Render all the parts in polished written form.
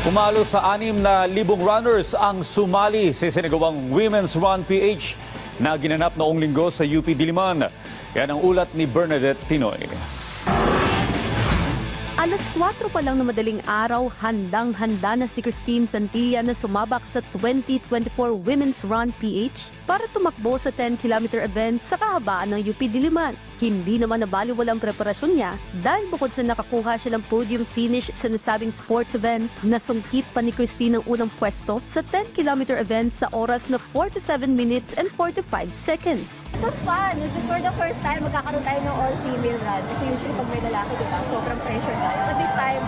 Umalo sa 6,000 runners ang sumali sa sinagawang Women's Run PH na ginanap noong linggo sa UP Diliman. Yan ang ulat ni Bernadette Tinoy. Alas 4 pa lang na madaling araw, handang-handa na si Christine Santilla na sumabak sa 2024 Women's Run PH para tumakbo sa 10-kilometer event sa kahabaan ng UP Diliman. Hindi naman nabaliwala ang preparasyon niya dahil bukod sa nakakuha siya ng podium finish sa nasabing sports event, nasungkit pa ni Christine ang unang pwesto sa 10-kilometer event sa oras na 47 minutes and 45 seconds. It was fun. For the first time, magkakaroon tayo ng all-female run. Kasi usually pag may lalaki, diba, sobrang pressure tayo. But this time,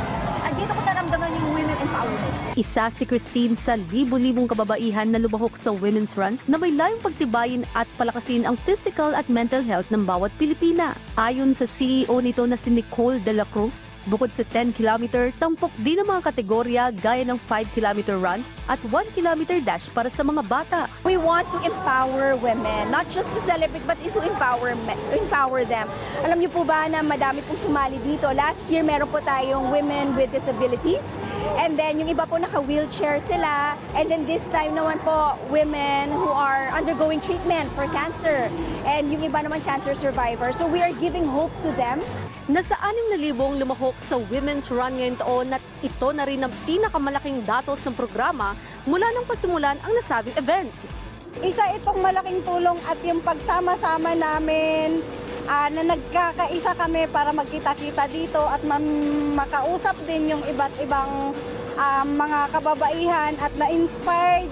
dito ko naramdaman yung women empowerment. Isa si Christine sa libu-libong kababaihan na lumahok sa Women's Run na may layong pagtibayin at palakasin ang physical at mental health ng bawat Pilipina. Ayon sa CEO nito na si Nicole De La Cruz, bukod sa 10-kilometer, tampok din ang mga kategorya gaya ng 5-kilometer run at 1-kilometer dash para sa mga bata. We want to empower women, not just to celebrate but to empower them. Alam niyo po ba na madami pong sumali dito? Last year meron po tayong women with disabilities. And then yung iba po naka-wheelchair sila. And then this time naman po, women who are undergoing treatment for cancer. And yung iba naman cancer survivors. So we are giving hope to them. Nasa 6,000 lumahok sa Women's Run ngayong taon at ito na rin ang pinakamalaking datos ng programa mula nang pasimulan ang nasabing event. Isa itong malaking tulong at yung pagsama-sama namin na nagkakaisa kami para magkita-kita dito at makausap din yung iba't ibang mga kababaihan at na-inspired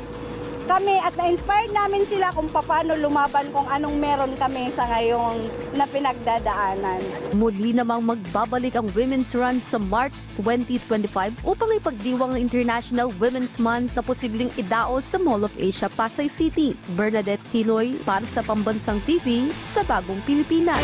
kami at na-inspired namin sila kung paano lumaban kung anong meron kami sa ngayon na pinagdadaanan. Muli namang magbabalik ang Women's Run sa March 2025 upang ipagdiwang ang International Women's Month na posibleng idaos sa Mall of Asia, Pasay City. Bernadette Tinoy para sa Pambansang TV sa Bagong Pilipinas.